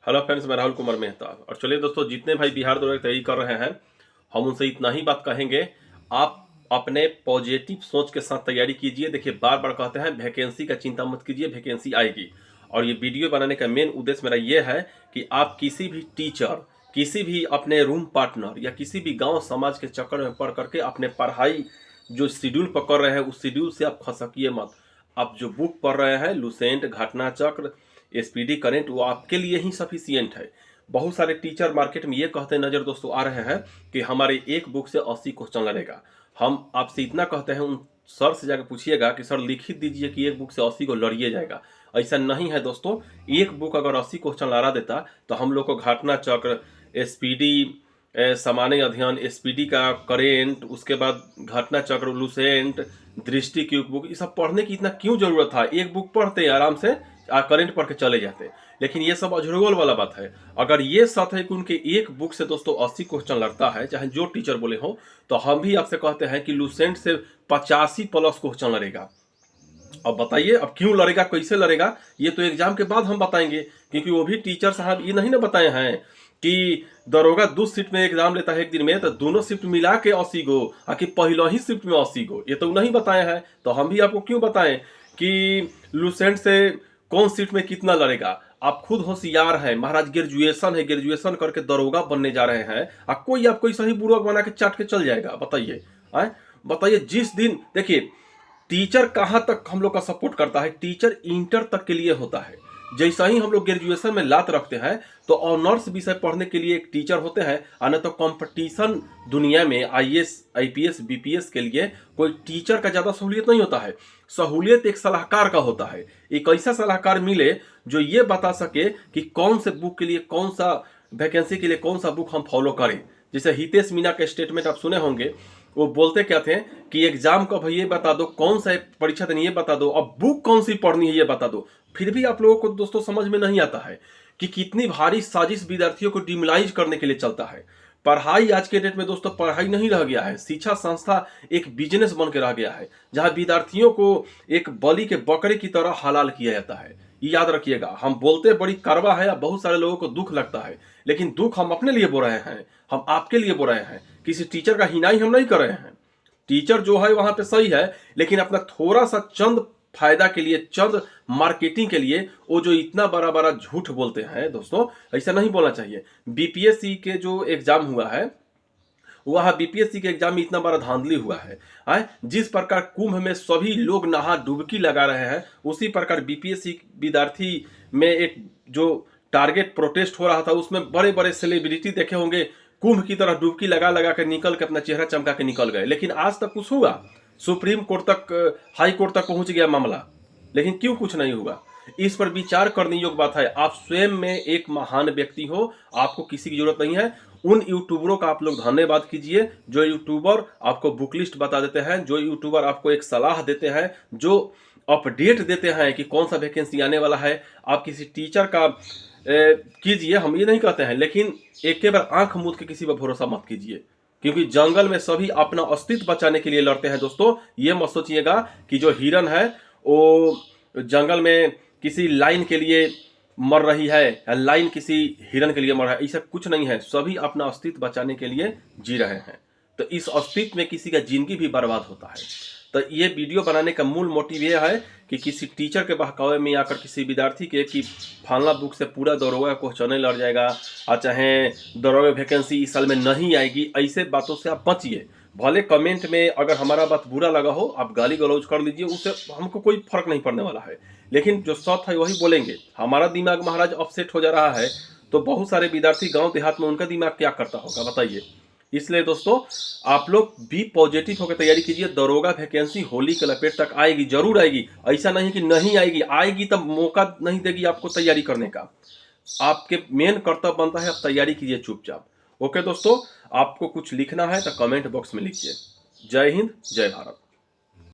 Hello friends, मैं राहुल कुमार मेहता। और चलिए दोस्तों, जितने भाई बिहार दौरे की तैयारी कर रहे हैं, हम उनसे इतना ही बात कहेंगे। आप अपने पॉजिटिव सोच के साथ तैयारी कीजिए। देखिए, बार बार कहते हैं वैकेंसी का चिंता मत कीजिए, वैकेंसी आएगी। और ये वीडियो बनाने का मेन उद्देश्य मेरा ये है कि आप किसी भी टीचर, किसी भी अपने रूम पार्टनर या किसी भी गांव समाज के चक्कर में पढ़ करके अपने पढ़ाई जो शेड्यूल पकड़ रहे हैं उस शेड्यूल से आप खसकिए मत। आप जो बुक पढ़ रहे हैं, लुसेंट, घटना चक्र, एसपीडी करेंट, वो आपके लिए ही सफिशियंट है। बहुत सारे टीचर मार्केट में ये कहते नजर दोस्तों आ रहे हैं कि हमारे एक बुक से 80 क्वेश्चन लड़ेगा। हम आपसे इतना कहते हैं, उन सर से जाकर पूछिएगा कि सर लिखित दीजिए कि एक बुक से 80 को लड़िए जाएगा। ऐसा नहीं है दोस्तों। एक बुक अगर 80 क्वेश्चन लड़ा देता तो हम लोग को घटना चक्र, एसपीडी, सामान्य अध्ययन, एसपीडी का करेंट, उसके बाद घटना चक्र, लुसेंट, दृष्टि की बुक, ये सब पढ़ने की इतना क्यों जरूरत था। एक बुक पढ़ते आराम से करेंट पढ़ के चले जाते। लेकिन ये सब अजरगोल वाला बात है। अगर ये सच है कि उनके एक बुक से दोस्तों 80 क्वेश्चन लगता है, चाहे जो टीचर बोले हो, तो हम भी आपसे कहते हैं कि लुसेंट से 85 प्लस क्वेश्चन लड़ेगा। अब बताइए, अब क्यों लड़ेगा, कैसे लड़ेगा, ये तो एग्जाम के बाद हम बताएंगे। क्योंकि वो भी टीचर साहब ये नहीं ना बताए हैं कि दरोगा 2 शिफ्ट में एग्जाम लेता है एक दिन में, तो दोनों शिफ्ट मिला के 80 गो, आकि पहला ही शिफ्ट में 80 गो, ये तो नहीं बताए हैं। तो हम भी आपको क्यों बताएं कि लुसेंट से कौन सीट में कितना लड़ेगा। आप खुद होशियार हैं महाराज, ग्रेजुएशन है, ग्रेजुएशन करके दरोगा बनने जा रहे हैं, और कोई आपको ऐसा ही बुर्बक बना के चाट के चल जाएगा। बताइए, आए बताइए। जिस दिन देखिए, टीचर कहाँ तक हम लोग का सपोर्ट करता है, टीचर इंटर तक के लिए होता है। जैसा ही हम लोग ग्रेजुएशन में लात रखते हैं तो ऑनर्स विषय पढ़ने के लिए एक टीचर होते हैं, और न तो कंपटीशन दुनिया में आईएएस, आईपीएस, बीपीएस के लिए कोई टीचर का ज्यादा सहूलियत नहीं होता है। सहूलियत एक सलाहकार का होता है। एक ऐसा सलाहकार मिले जो ये बता सके कि कौन से बुक के लिए, कौन सा वैकेंसी के लिए कौन सा बुक हम फॉलो करें। जैसे हितेश मीना के स्टेटमेंट आप सुने होंगे। वो बोलते क्या थे कि एग्जाम कब है ये बता दो, कौन सा परीक्षा देनी ये बता दो, अब बुक कौन सी पढ़नी है ये बता दो। फिर भी आप लोगों को दोस्तों समझ में नहीं आता है कि कितनी भारी साजिश विद्यार्थियों को डिमोरलाइज करने के लिए चलता है। पढ़ाई आज के डेट में दोस्तों पढ़ाई नहीं रह गया है, शिक्षा संस्था एक बिजनेस बन के रह गया है, जहां विद्यार्थियों को एक बलि के बकरे की तरह हलाल किया जाता है। ये याद रखिएगा। हम बोलते बड़ी कड़वा है, बहुत सारे लोगों को दुख लगता है, लेकिन दुख हम अपने लिए बोल रहे हैं, हम आपके लिए बोल रहे हैं। किसी टीचर का हिनाई हम नहीं कर रहे हैं। टीचर जो है वहां पे सही है, लेकिन अपना थोड़ा सा चंद फायदा के लिए, चंद मार्केटिंग के लिए वो जो इतना बड़ा बड़ा झूठ बोलते हैं दोस्तों, ऐसा नहीं बोलना चाहिए। बीपीएससी के जो एग्जाम हुआ है, वहां बीपीएससी के एग्जाम में इतना बड़ा धांधली हुआ है। जिस प्रकार कुंभ में सभी लोग नहा डुबकी लगा रहे हैं, उसी प्रकार बीपीएससी विद्यार्थी में एक जो टारगेट प्रोटेस्ट हो रहा था, उसमें बड़े बड़े सेलिब्रिटी देखे होंगे, कुंभ की तरह डुबकी लगा लगा कर निकल के अपना चेहरा चमका के निकल गए। लेकिन आज तक कुछ हुआ? सुप्रीम कोर्ट तक, हाई कोर्ट तक पहुंच गया मामला, लेकिन क्यों कुछ नहीं हुआ? इस पर विचार करने योग्य बात है। आप स्वयं में एक महान व्यक्ति हो, आपको किसी की जरूरत नहीं है। उन यूट्यूबरों का आप लोग धन्यवाद कीजिए जो यूट्यूबर आपको बुक लिस्ट बता देते हैं, जो यूट्यूबर आपको एक सलाह देते हैं, जो अपडेट देते हैं कि कौन सा वैकेंसी आने वाला है। आप किसी टीचर का कीजिए, हम ये नहीं कहते हैं, लेकिन एक बार आंख मूंद के किसी पर भरोसा मत कीजिए, क्योंकि जंगल में सभी अपना अस्तित्व बचाने के लिए लड़ते हैं दोस्तों। ये मत सोचिएगा कि जो हिरन है वो जंगल में किसी लाइन के लिए मर रही है या लाइन किसी हिरन के लिए मर रहा है। ऐसा कुछ नहीं है, सभी अपना अस्तित्व बचाने के लिए जी रहे हैं। तो इस अस्तित्व में किसी का जिंदगी भी बर्बाद होता है। तो ये वीडियो बनाने का मूल मोटिव यह है कि किसी टीचर के बहकावे में आकर किसी विद्यार्थी के कि फलना बुक से पूरा दरोगा क्वेश्चन लड़ जाएगा, और चाहे दरोगा वैकेंसी इस साल में नहीं आएगी, ऐसे बातों से आप बचिए। भले कमेंट में अगर हमारा बात बुरा लगा हो, आप गाली गलौज कर लीजिए, उससे हमको कोई फर्क नहीं पड़ने वाला है। लेकिन जो सच है वही बोलेंगे। हमारा दिमाग महाराज अपसेट हो जा रहा है, तो बहुत सारे विद्यार्थी गांव देहात में उनका दिमाग क्या करता होगा बताइए। इसलिए दोस्तों, आप लोग भी पॉजिटिव होकर तैयारी कीजिए। दरोगा वैकेंसी होली के लपेट तक आएगी, जरूर आएगी। ऐसा नहीं कि नहीं आएगी, आएगी तब मौका नहीं देगी आपको तैयारी करने का। आपके मेन कर्तव्य बनता है आप तैयारी कीजिए चुपचाप। ओके दोस्तों, आपको कुछ लिखना है तो कमेंट बॉक्स में लिखिए। जय हिंद, जय भारत।